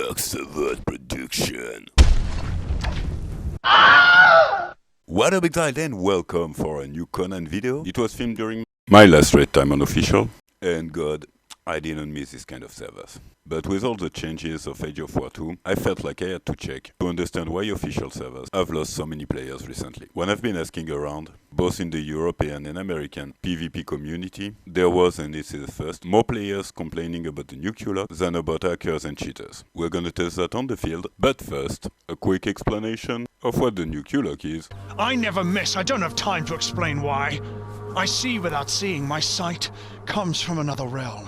cutthroat production. What up, Exiles, and welcome for a new Conan video. It was filmed during my last raid time on official, and God, I didn't miss this kind of servers. But with all the changes of Age of War 2, I felt like I had to check to understand why official servers have lost so many players recently. When I've been asking around, both in the European and American PvP community, there was, and this is the first, more players complaining about the new Q-lock than about hackers and cheaters. We're gonna test that on the field, but first, a quick explanation of what the new Q-lock is. I never miss. I don't have time to explain why. I see without seeing. My sight comes from another realm.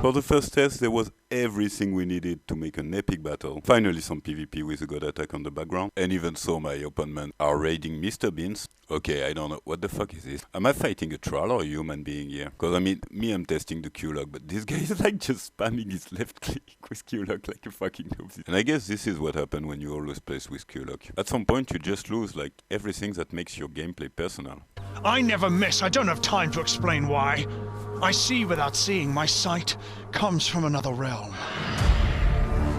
For the first test, there was everything we needed to make an epic battle. Finally some PvP with a god attack on the background. And even so, my opponent are raiding Mr. Beans. Okay, I don't know, what the fuck is this? Am I fighting a troll or a human being here? Cause I mean, I'm testing the Q-lock, but this guy is like just spamming his left click with Q-lock like a fucking noob. And I guess this is what happened when you always play with Q-lock. At some point you just lose like everything that makes your gameplay personal. I never miss. I don't have time to explain why. I see without seeing. My sight comes from another realm.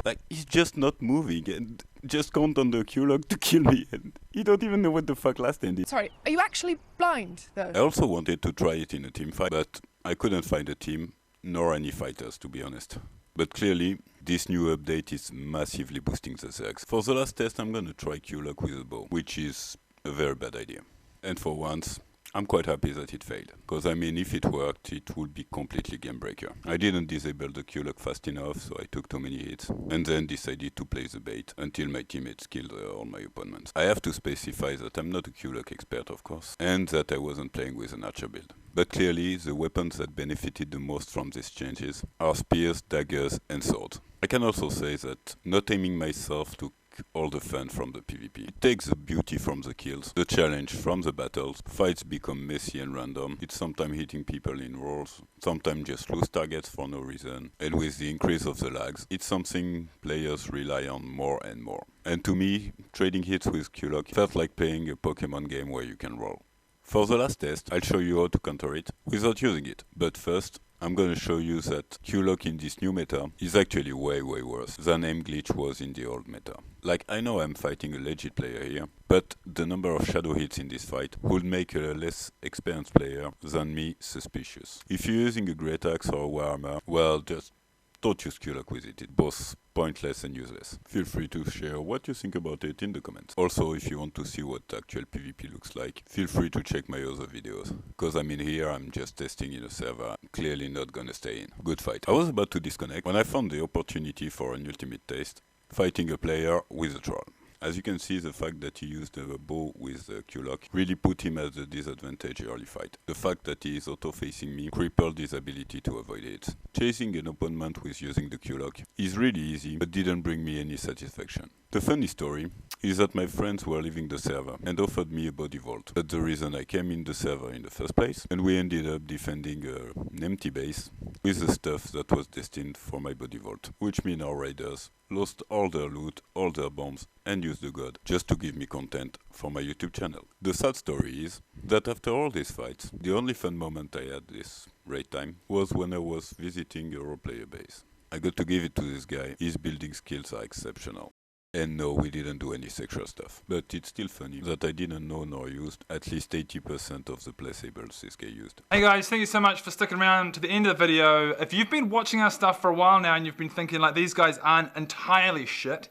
Like, he's just not moving and just count on the Q-lock to kill me, and he don't even know what the fuck last ended. Sorry, are you actually blind, though? I also wanted to try it in a team fight, but I couldn't find a team, nor any fighters, to be honest. But clearly, this new update is massively boosting the Zergs. For the last test, I'm gonna try Q-lock with a bow, which is a very bad idea. And for once, I'm quite happy that it failed, because I mean, if it worked, it would be completely game breaker. I didn't disable the Q-lock fast enough, so I took too many hits, and then decided to play the bait until my teammates killed all my opponents. I have to specify that I'm not a Q-lock expert, of course, and that I wasn't playing with an archer build. But clearly, the weapons that benefited the most from these changes are spears, daggers, and swords. I can also say that not aiming myself took all the fun from the PvP. It takes the beauty from the kills, the challenge from the battles. Fights become messy and random. It's sometimes hitting people in rolls, sometimes just lose targets for no reason. And with the increase of the lags, it's something players rely on more and more. And to me, trading hits with Q-lock felt like playing a Pokemon game where you can roll. For the last test, I'll show you how to counter it without using it. But first, I'm gonna show you that Q-lock in this new meta is actually way worse than aim glitch was in the old meta. Like, I know I'm fighting a legit player here, but the number of shadow hits in this fight would make a less experienced player than me suspicious. If you're using a great axe or a warhammer, well, just don't use Q-lock with it. It's both pointless and useless. Feel free to share what you think about it in the comments. Also, if you want to see what actual PvP looks like, feel free to check my other videos. Cause I mean, here I'm just testing in a server, I'm clearly not gonna stay in. Good fight. I was about to disconnect when I found the opportunity for an ultimate test, fighting a player with a troll. As you can see, the fact that he used a bow with the Q-lock really put him at a disadvantage early fight. The fact that he is auto-facing me crippled his ability to avoid it. Chasing an opponent with using the Q-lock is really easy, but didn't bring me any satisfaction. The funny story is that my friends were leaving the server and offered me a body vault. That's the reason I came in the server in the first place, and we ended up defending an empty base with the stuff that was destined for my body vault, which means our raiders lost all their loot, all their bombs, and used the god just to give me content for my YouTube channel. The sad story is that after all these fights, the only fun moment I had this raid time was when I was visiting a roleplayer base. I got to give it to this guy, his building skills are exceptional. And no, we didn't do any sexual stuff. But it's still funny that I didn't know nor used at least 80% of the placeables this guy used. Hey guys, thank you so much for sticking around to the end of the video. If you've been watching our stuff for a while now and you've been thinking like these guys aren't entirely shit,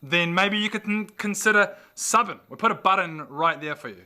then maybe you could consider subbing. We'll put a button right there for you.